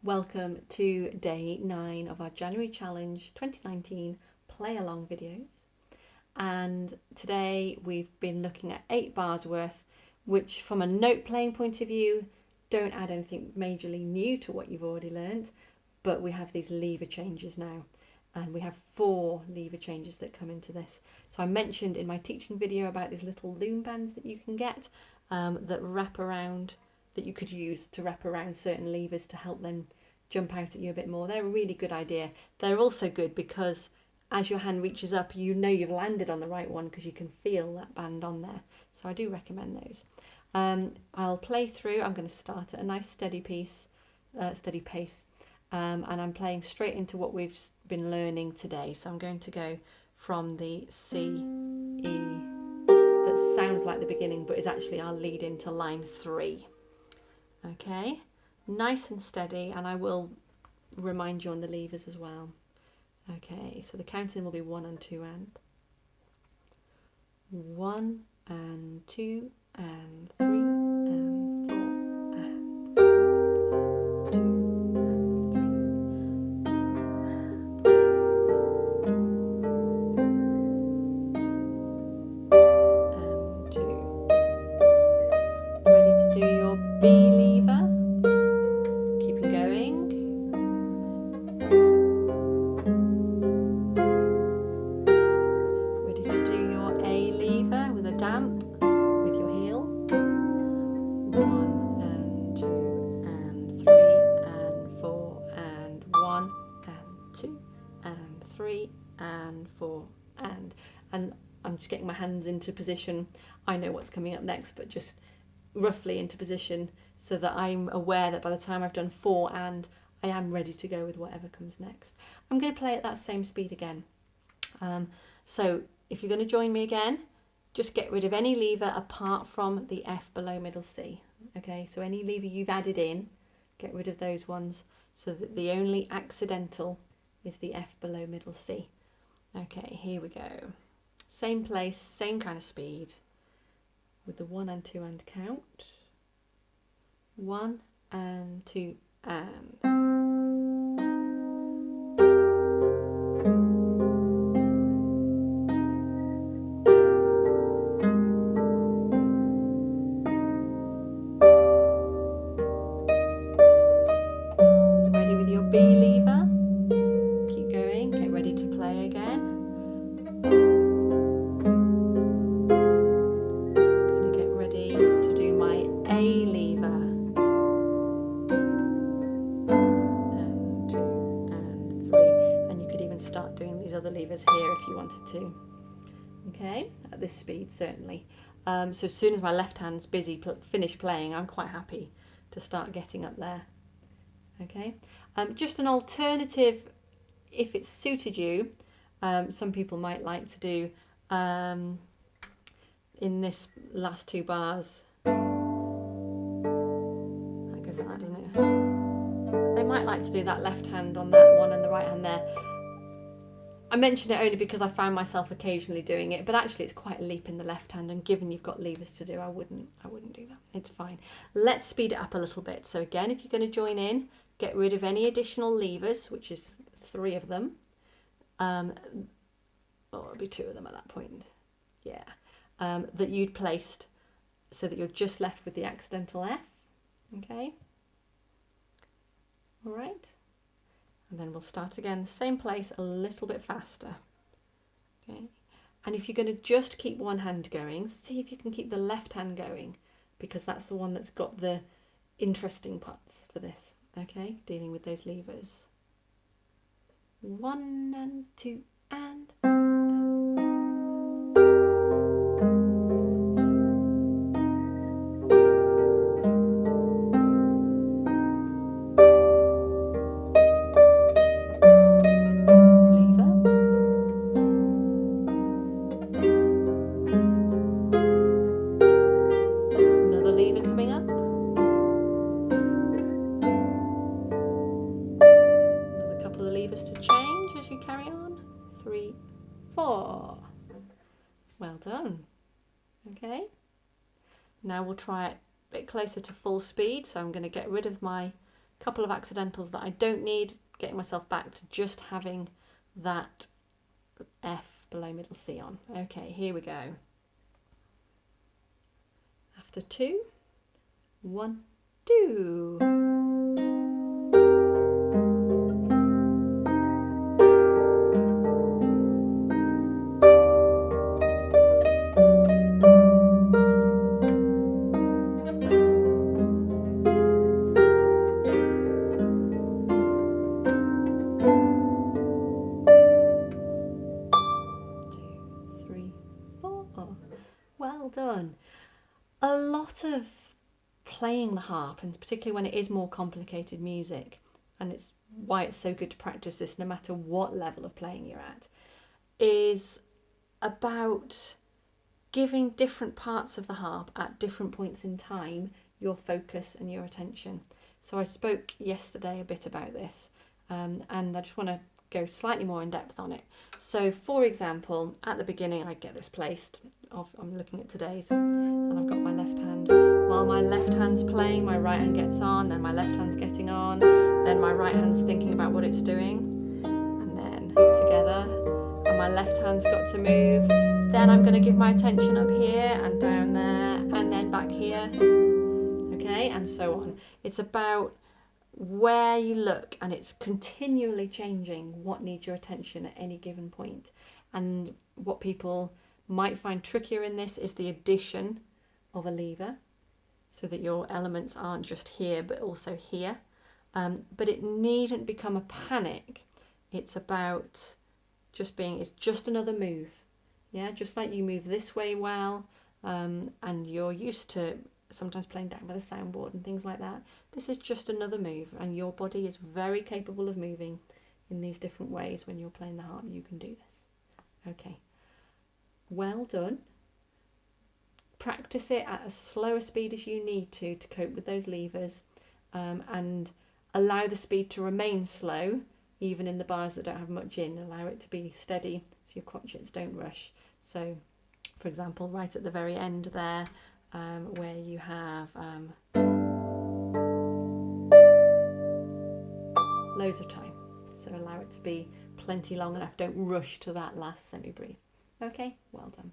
Welcome to day 9 of our January Challenge 2019 play along videos. And today we've been looking at 8 bars worth, which from a note playing point of view don't add anything majorly new to what you've already learned, but we have these lever changes now, and we have 4 lever changes that come into this. So I mentioned in my teaching video about these little loom bands that you can get that wrap around, that you could use to wrap around certain levers to help them jump out at you a bit more. They're a really good idea. They're also good because as your hand reaches up, you know you've landed on the right one because you can feel that band on there. So I do recommend those. I'll play through. I'm going to start at a nice steady pace, and I'm playing straight into what we've been learning today. So I'm going to go from the C, E, that sounds like the beginning but is actually our lead into line 3. Okay, nice and steady, and I will remind you on the levers as well. Okay, so the counting will be 1 and 2 and 1 and 2 and 3 and 4 and 2 and 2. Ready to do your B lever? Keep it going. Ready to do your A lever with a damp with your heel. 1 and 2 and 3 and 4 and 1 and 2 and 3 and 4 and I'm just getting my hands into position. I know what's coming up next, but just roughly into position so that I'm aware that by the time I've done 4 and I am ready to go with whatever comes next. I'm going to play at that same speed again. So if you're going to join me again, just get rid of any lever apart from the F below middle C. Okay, so any lever you've added in, get rid of those ones so that the only accidental is the F below middle C. Okay, here we go. Same place, same kind of speed with the 1 and 2 and count. 1 and 2 and. Ready with your B lever? Keep going, get ready to play again. Gonna get ready to do my A lever. And 2 and 3. And you could even start doing these other levers here if you wanted to. Okay, at this speed certainly. So as soon as my left hand's busy finish playing, I'm quite happy to start getting up there. Okay, just an alternative, if it's suited you, some people might like to do in this last 2 bars. That goes like that, doesn't it? They might like to do that left hand on that one and the right hand there. I mention it only because I found myself occasionally doing it, but actually it's quite a leap in the left hand, and given you've got levers to do, I wouldn't do that. It's fine. Let's speed it up a little bit. So again, if you're going to join in, get rid of any additional levers, which is 3 of them. It'll be 2 of them at that point. Yeah. That you'd placed so that you're just left with the accidental F. Okay. All right. And then we'll start again, same place, a little bit faster. Okay. And if you're going to just keep one hand going, see if you can keep the left hand going, because that's the one that's got the interesting parts for this. Okay, dealing with those levers. 1 and 2 and. Well done. Okay, now we'll try it a bit closer to full speed, so I'm going to get rid of my couple of accidentals that I don't need, getting myself back to just having that F below middle C on. Okay, here we go. After 2, 1, 2. Well done. A lot of playing the harp, and particularly when it is more complicated music, and it's why it's so good to practice this no matter what level of playing you're at, is about giving different parts of the harp at different points in time your focus and your attention. So I spoke yesterday a bit about this, and I just want to go slightly more in depth on it. So for example, at the beginning I get this placed. I'm looking at today's, and I've got my left hand. While my left hand's playing, my right hand gets on, then my left hand's getting on, then my right hand's thinking about what it's doing, and then together, and my left hand's got to move. Then I'm going to give my attention up here and down there, and then back here, okay, and so on. It's about where you look, and it's continually changing what needs your attention at any given point. And what people might find trickier in this is the addition of a lever, so that your elements aren't just here but also here. But it needn't become a panic. It's about just being, it's just another move. Yeah, just like you move this way well, and you're used to sometimes playing down with a soundboard and things like that. This is just another move, and your body is very capable of moving in these different ways. When you're playing the harp, you can do this. Okay, well done. Practice it at as slow a speed as you need to cope with those levers, and allow the speed to remain slow even in the bars that don't have much in. Allow it to be steady so your crotchets don't rush. So for example, right at the very end there, where you have loads of time, so allow it to be plenty long enough. Don't rush to that last semi-brief. Okay, well done.